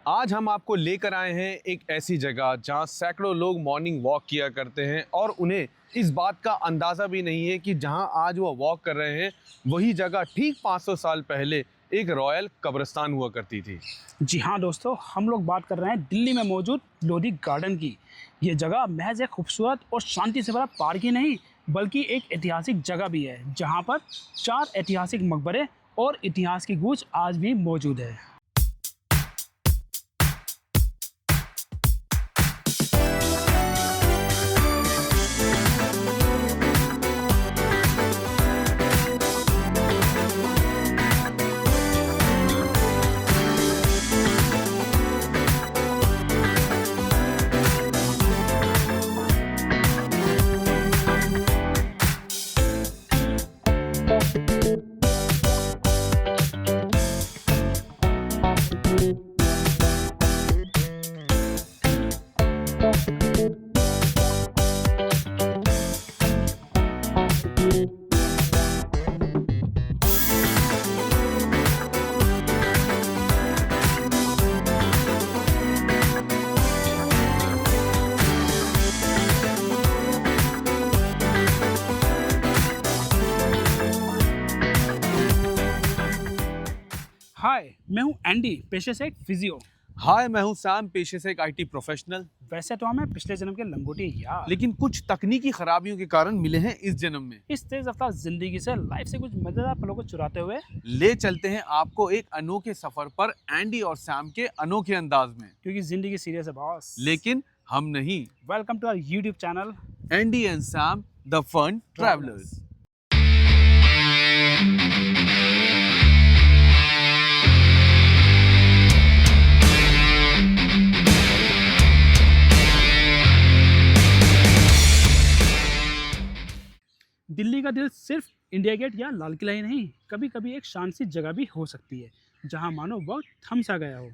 आज हम आपको लेकर आए हैं एक ऐसी जगह जहां सैकड़ों लोग मॉर्निंग वॉक किया करते हैं और उन्हें इस बात का अंदाज़ा भी नहीं है कि जहां आज वो वॉक कर रहे हैं वही जगह ठीक 500 साल पहले एक रॉयल कब्रिस्तान हुआ करती थी। जी हाँ दोस्तों, हम लोग बात कर रहे हैं दिल्ली में मौजूद लोधी गार्डन की। ये जगह महज एक खूबसूरत और शांति से भरा पार्क ही नहीं बल्कि एक ऐतिहासिक जगह भी है, जहाँ पर 4 ऐतिहासिक मकबरे और इतिहास की गूंज आज भी मौजूद है। हाय, मैं हूँ एंडी, पेशे से एक फिजियो। हाय, मैं हूं सैम, पेशे से एक आईटी प्रोफेशनल। वैसे तो हमें पिछले जन्म के लंगोटी यार, लेकिन कुछ तकनीकी खराबियों के कारण मिले हैं इस जन्म में। इस तेज रफ्तार जिंदगी से लाइफ से कुछ मजेदार पलों को चुराते हुए ले चलते हैं आपको एक अनोखे सफर पर एंडी और सैम के अनोखे अंदाज में। क्योंकि जिंदगी सीरियस है बॉस। लेकिन हम नहीं। Welcome to our YouTube channel Andy and Sam the fun travellers. Delhi का दिल सिर्फ इंडिया गेट या लाल किला ही नहीं, कभी कभी एक शांत सी जगह भी हो सकती है जहां मानो वक्त थम सा गया हो।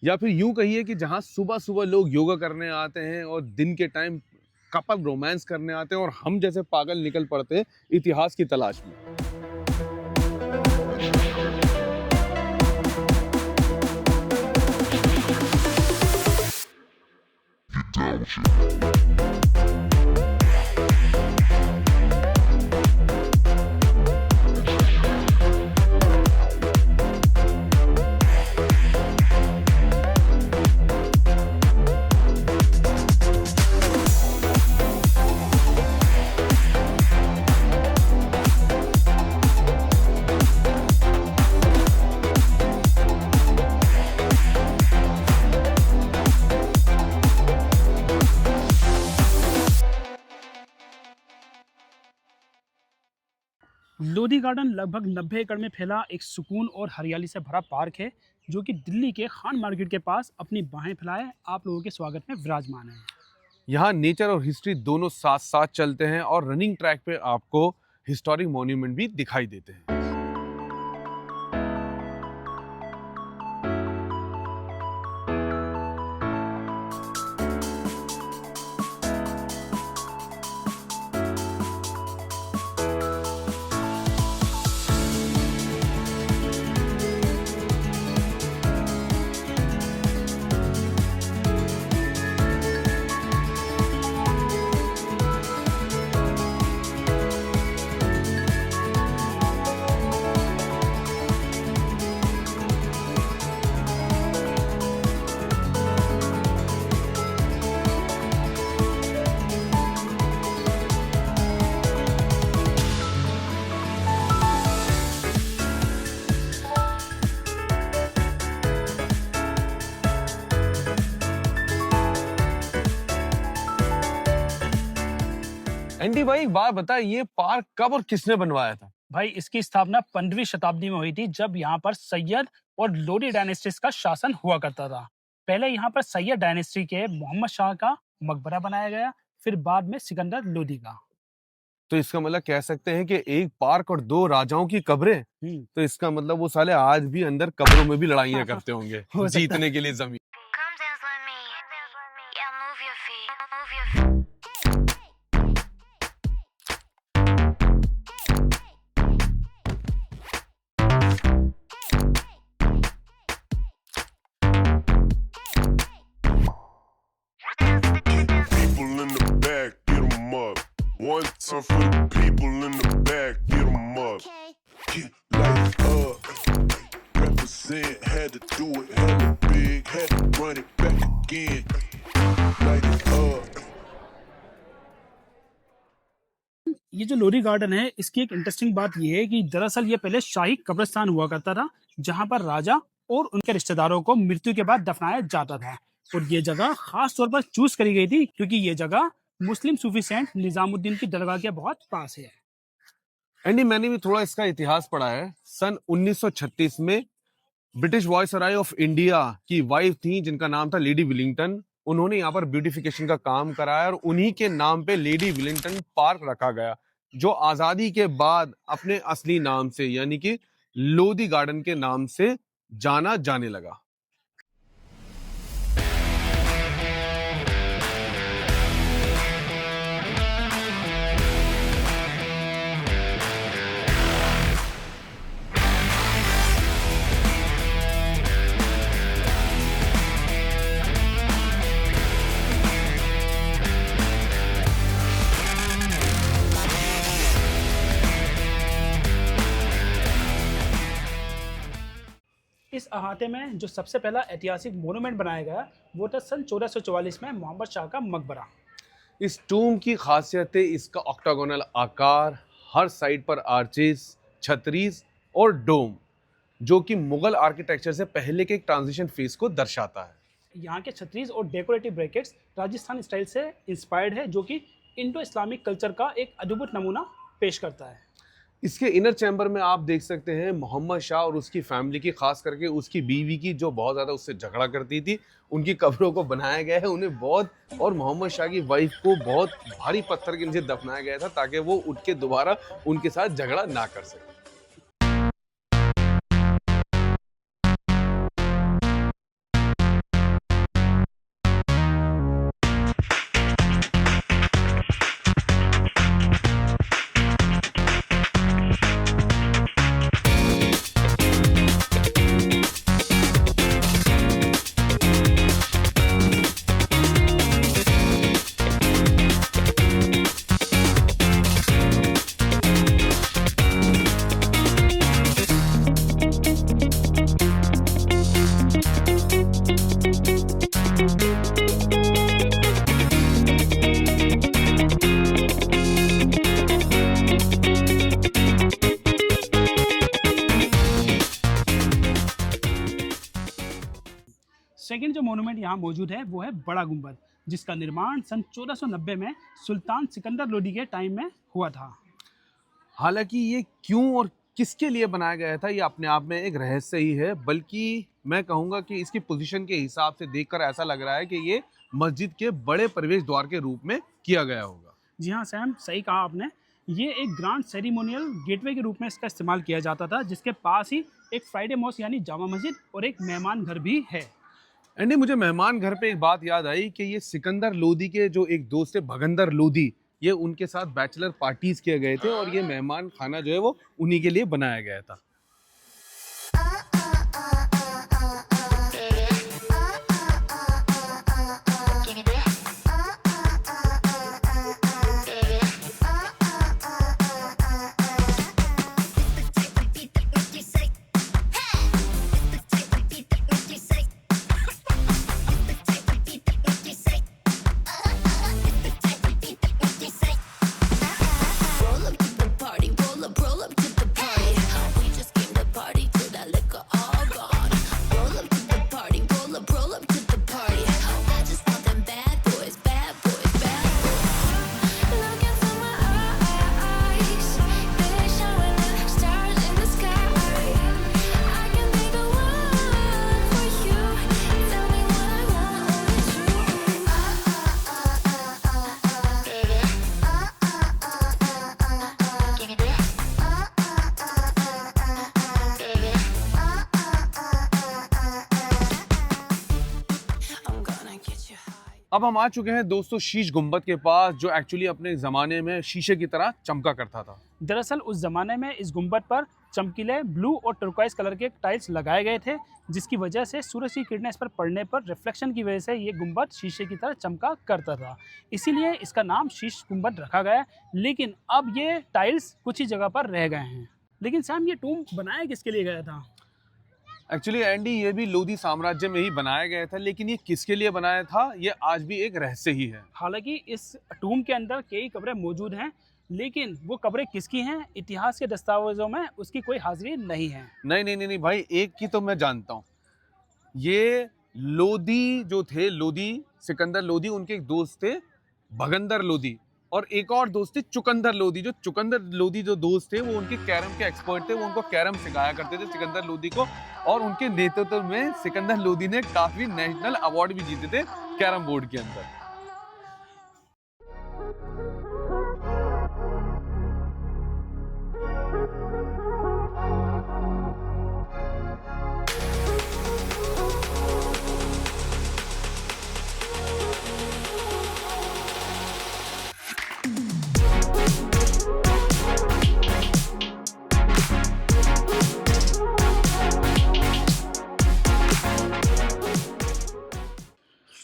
या फिर यूं कहिए कि जहां सुबह सुबह लोग योगा करने आते हैं और दिन के टाइम कपल रोमांस करने आते हैं और हम जैसे पागल निकल पड़ते हैं इतिहास की तलाश में। लोधी गार्डन लगभग 90 एकड़ में फैला एक सुकून और हरियाली से भरा पार्क है, जो कि दिल्ली के खान मार्केट के पास अपनी बाहें फैलाए आप लोगों के स्वागत में विराजमान है। यहाँ नेचर और हिस्ट्री दोनों साथ साथ चलते हैं और रनिंग ट्रैक पे आपको हिस्टोरिक मॉन्यूमेंट भी दिखाई देते हैं। एंडी भाई, एक बात बता, ये पार्क कब और किसने बनवाया था? भाई, इसकी स्थापना 15वीं शताब्दी में हुई थी, जब यहाँ पर सैयद और लोधी डायनेस्टीज का शासन हुआ करता था। पहले यहाँ पर सैयद डायनेस्टी के मोहम्मद शाह का मकबरा बनाया गया, फिर बाद में सिकंदर लोधी का। तो इसका मतलब कह सकते हैं कि एक पार्क और 2 राजाओं की कब्रें। तो इसका मतलब वो साले आज भी अंदर कब्रों में भी लड़ाइयाँ करते होंगे जीतने के लिए जमीन। Come dance with me. Yeah, move your feet. Move your feet. one time for the people in the back, get 'em up. Get life up. Represent, had to do it hella big, had to run it back again. Light it up. ये जो लोरी garden है, इसकी एक interesting बात ये है कि दरअसल ये पहले शाही कब्रिस्तान हुआ करता था, जहां पर राजा और उनके रिश्तेदारों को मृत्यु के बाद दफनाया जाता था। और ये जगह खास तौर पर चूज करी गई थी क्योंकि ये जगह मुस्लिम सूफी सेंट निजामुद्दीन की दरगाह के बहुत पास है। एंडी, मैंने भी थोड़ा इसका इतिहास पढ़ा है। सन 1936 में ब्रिटिश वॉइसरॉय ऑफ इंडिया की वाइफ थी जिनका नाम था लेडी विलिंगटन। उन्होंने यहाँ पर ब्यूटिफिकेशन का काम कराया और उन्हीं के नाम पे लेडी विलिंगटन पार्क रखा गया, जो आजादी के बाद अपने असली नाम से यानी कि लोधी गार्डन के नाम से जाना जाने लगा। इस अहाते में जो सबसे पहला ऐतिहासिक मोनूमेंट बनाया गया वो था सन 1444 में मोहम्मद शाह का मकबरा। इस टूम की खासियत है इसका ऑक्टागोनल आकार, हर साइड पर आर्चेस, छतरीज और डोम, जो कि मुगल आर्किटेक्चर से पहले के एक ट्रांजिशन फेज को दर्शाता है। यहाँ के छतरीज और डेकोरेटिव ब्रैकेट्स राजस्थान स्टाइल से इंस्पायर्ड है, जो कि इंडो इस्लामिक कल्चर का एक अद्भुत नमूना पेश करता है। इसके इनर चैम्बर में आप देख सकते हैं मोहम्मद शाह और उसकी फैमिली की, खास करके उसकी बीवी की, जो बहुत ज़्यादा उससे झगड़ा करती थी, उनकी कब्रों को बनाया गया है। उन्हें बहुत, और मोहम्मद शाह की वाइफ को बहुत भारी पत्थर के नीचे दफनाया गया था ताकि वो उठ के दोबारा उनके साथ झगड़ा ना कर सके। सेकंड जो मोनूमेंट यहाँ मौजूद है वो है बड़ा गुंबद, जिसका निर्माण सन 1490 में सुल्तान सिकंदर लोदी के टाइम में हुआ था। हालांकि ये क्यों और किसके लिए बनाया गया था ये अपने आप में एक रहस्य ही है, बल्कि मैं कहूँगा कि इसकी पोजीशन के हिसाब से देखकर ऐसा लग रहा है कि ये मस्जिद के बड़े प्रवेश द्वार के रूप में किया गया होगा। जी हाँ सैम, सही कहा आपने। ये एक ग्रांड सेरिमोनियल गेटवे के रूप में इसका इस्तेमाल किया जाता था, जिसके पास ही एक फ्राइडे मॉस्क यानी जामा मस्जिद और एक मेहमान घर भी है। एंडी, मुझे मेहमान घर पे एक बात याद आई कि ये सिकंदर लोदी के जो एक दोस्त है भगंदर लोदी, ये उनके साथ बैचलर पार्टीज किए गए थे और ये मेहमान खाना जो है वो उन्हीं के लिए बनाया गया था। अब हम आ चुके हैं दोस्तों शीश गुंबद के पास, जो एक्चुअली अपने ज़माने में शीशे की तरह चमका करता था। दरअसल उस जमाने में इस गुंबद पर चमकीले ब्लू और टर्कोइज कलर के टाइल्स लगाए गए थे, जिसकी वजह से सूरज की किरणें इस पर पड़ने पर रिफ्लेक्शन की वजह से ये गुंबद शीशे की तरह चमका करता था। इसीलिए इसका नाम शीश गुंबद रखा गया। लेकिन अब ये टाइल्स कुछ ही जगह पर रह गए हैं। लेकिन सैम, ये टूम बनाया किसके लिए गया था? एक्चुअली एंडी, ये भी लोधी साम्राज्य में ही बनाया गया था, लेकिन ये किसके लिए बनाया था ये आज भी एक रहस्य ही है। हालांकि इस टूम के अंदर कई कब्रें मौजूद हैं, लेकिन वो कब्रें किसकी हैं, इतिहास के दस्तावेजों में उसकी कोई हाजिरी नहीं है। नहीं भाई, एक की तो मैं जानता हूँ। ये लोधी जो थे, लोधी सिकंदर लोधी, उनके एक दोस्त थे भगंदर लोधी, और एक और दोस्त थे चुकंदर लोधी। जो चुकंदर लोधी जो दोस्त थे वो उनके कैरम के एक्सपर्ट थे, वो उनको कैरम सिखाया करते थे सिकंदर लोधी को, और उनके नेतृत्व में सिकंदर लोधी ने काफी नेशनल अवार्ड भी जीते थे कैरम बोर्ड के अंदर।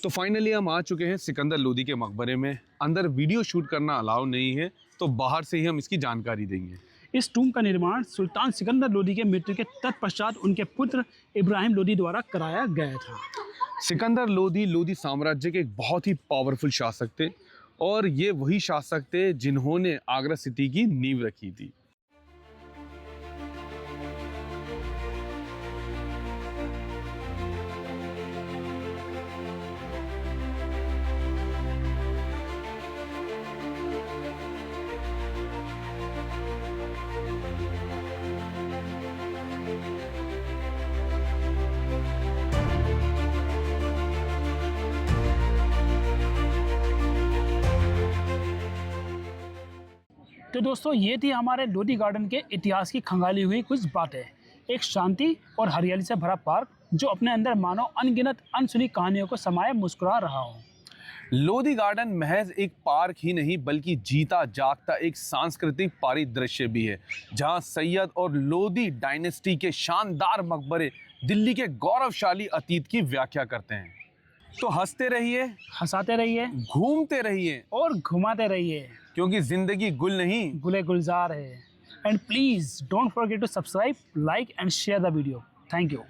तो फाइनली हम आ चुके हैं सिकंदर लोधी के मकबरे में। अंदर वीडियो शूट करना अलाउ नहीं है, तो बाहर से ही हम इसकी जानकारी देंगे। इस टूम का निर्माण सुल्तान सिकंदर लोधी के मृत्यु के तत्पश्चात उनके पुत्र इब्राहिम लोधी द्वारा कराया गया था। सिकंदर लोधी लोधी साम्राज्य के एक बहुत ही पावरफुल शासक थे, और ये वही शासक थे जिन्होंने आगरा सिटी की नींव रखी थी। तो दोस्तों, ये थी हमारे लोधी गार्डन के इतिहास की खंगाली हुई कुछ बातें। एक शांति और हरियाली से भरा पार्क जो अपने अंदर मानो अनगिनत अनसुनी कहानियों को समाये मुस्कुरा रहा हो। लोधी गार्डन महज एक पार्क ही नहीं, बल्कि जीता जागता एक सांस्कृतिक परिदृश्य भी है, जहां सैयद और लोधी डायनेस्टी के शानदार मकबरे दिल्ली के गौरवशाली अतीत की व्याख्या करते हैं। तो हंसते रहिए, हंसाते रहिए घूमते रहिए, और घुमाते रहिए, क्योंकि जिंदगी गुल नहीं गुले गुलजार है। And please don't forget to subscribe, like and share the video. Thank you.